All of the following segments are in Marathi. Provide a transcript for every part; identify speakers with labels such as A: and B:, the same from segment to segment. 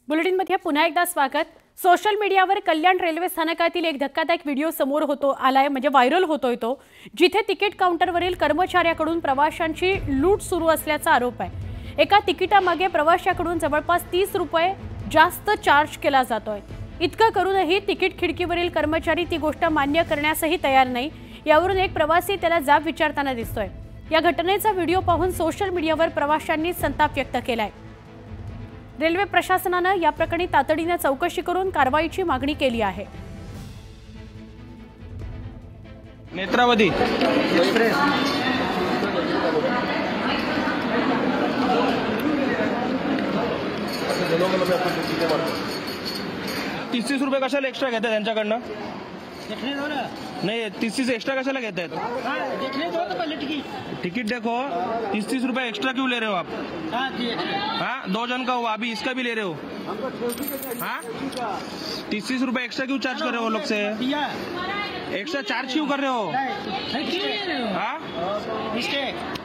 A: बुलेटिनमध्ये पुन्हा एकदा स्वागत। सोशल मीडियावर कल्याण रेल्वे स्थानकातील एक धक्कादायक व्हिडिओ समोर आलाय, म्हणजे व्हायरल होतोय तो, जिथे तिकीट काउंटरवरील कर्मचाऱ्याकडून प्रवाशांची लूट सुरू असल्याचा आरोप आहे। एका तिकिटामागे प्रवाशाकडून जवळपास 30 रुपये जास्त चार्ज केला जातोय। इतकं करूनही तिकीट खिडकीवरील कर्मचारी ती गोष्ट मान्य करण्यासही तयार नाही। यावरून एक प्रवासी त्याला जाब विचारताना दिसतोय। या घटनेचा व्हिडिओ पाहून सोशल मीडियावर प्रवाशांनी संताप व्यक्त केलाय। रेल्वे प्रशासनाने या प्रकरणी तातडीने चौकशी करून कारवाईची मागणी केली आहे।
B: नेत्रावती तीस रुपये कशाला एक्स्ट्रा घेतात त्यांच्याकडनं? नहीं 30 एक्स्ट्रा कशाला घेते हैं? टिकट देखो 30 रुपए एक्स्ट्रा क्यों ले रहे हो आप? हाँ 2 जन का हुआ, अभी इसका भी ले रहे हो। हाँ 30 रुपए एक्स्ट्रा क्यों चार्ज कर रहे हो लोग से? एक्स्ट्रा चार्ज क्यों कर रहे हो? हाँ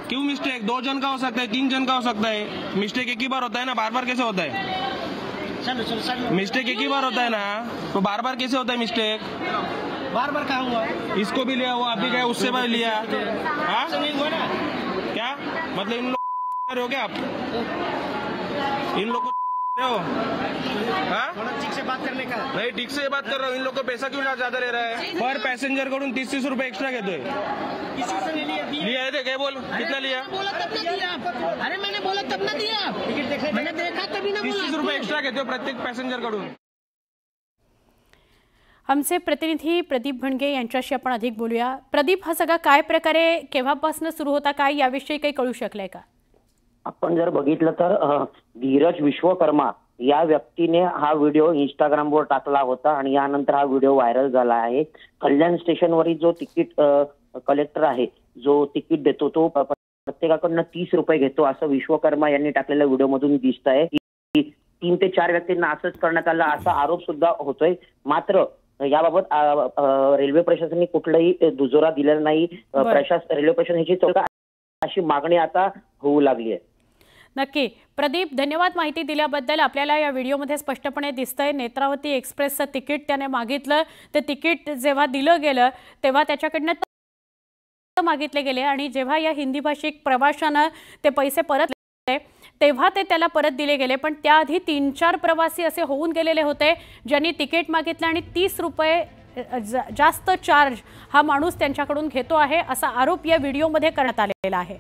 B: क्यों मिस्टेक? 2 जन का हो सकता है, 3 जन का हो सकता है। मिस्टेक एक ही बार होता है ना, बार बार कैसे होता है? मिस्टेक एक ही बार होता है ना, तो बार बार कैसे होता है मिस्टेक?
C: बार बार कहा हुआ,
B: इसको भी लिया हुआ, अभी गया उससे भी लिया। हाँ क्या मतलब इन लोग हो क्या आप? इन लोग को हो? हाँ
C: ठीक से बात करने का
B: नहीं, ठीक से बात कर रहा हूँ। इन लोग को पैसा क्यों ज्यादा ले रहा है? पर पैसेंजर कडून 30 रुपए एक्स्ट्रा घेतोय।
C: किसी से नहीं
B: लिया है क्या? बोल कितना लिया?
C: बोला तब ना दिया। अरे मैंने बोला तब ना दिया। टिकट देखने मैंने देखा तभी ना बोला।
B: 30 रुपए एक्स्ट्रा घेतोय प्रत्येक पैसेंजर कडून।
A: आमचे प्रतिनिधी प्रदीप भणगे यांच्याशी आपण अधिक बोलूया। प्रदीप, हा सगळा काय प्रकारे केव्हापासून सुरू होता, काय याविषयी काही कळू शकलंय का?
D: आपण जर बघितलं तर धीरज विश्वकर्मा या व्यक्तीने हा व्हिडिओ इंस्टाग्रामवर टाकला होता आणि यानंतर हा व्हिडिओ व्हायरल झाला आहे। कल्याण स्टेशनवरील जो तिकीट कलेक्टर आहे, जो तिकीट देतो, तो प्रत्येकाकडून 30 रुपये घेतो असं विश्वकर्मा यांनी टाकलेल्या व्हिडिओमधून दिसत आहे। 3 ते 4 व्यक्तींना असंच करण्यात आलं असा आरोप सुद्धा होतोय। मात्र याबाबत रेल्वे प्रशासनाने कुठलाही दुजोरा दिलेला नाही। रेल्वे प्रशासनाची चौकशी अशी मागणी आता होऊ लागली आहे।
A: नक्की प्रदीप, धन्यवाद माहिती दिल्याबद्दल। आपल्याला या व्हिडिओमध्ये स्पष्टपणे दिसतंय नेत्रावती एक्सप्रेसचं तिकीट त्याने मागितलं, ते तिकीट जेव्हा दिलं गेलं तेव्हा त्याच्याकडनं मागितले गेले आणि जेव्हा या हिंदी भाषिक प्रवाशानं ते पैसे परत तेव्हा ते त्याला परत दिले गेले। पण त्याआधी 3-4 प्रवासी असे होऊन गेलेले होते ज्यांनी तिकीट मागितलं आणि 30 रुपये जास्त चार्ज हा माणूस त्यांच्याकडून घेतो आहे असा आरोप या व्हिडिओमध्ये करण्यात आलेला आहे।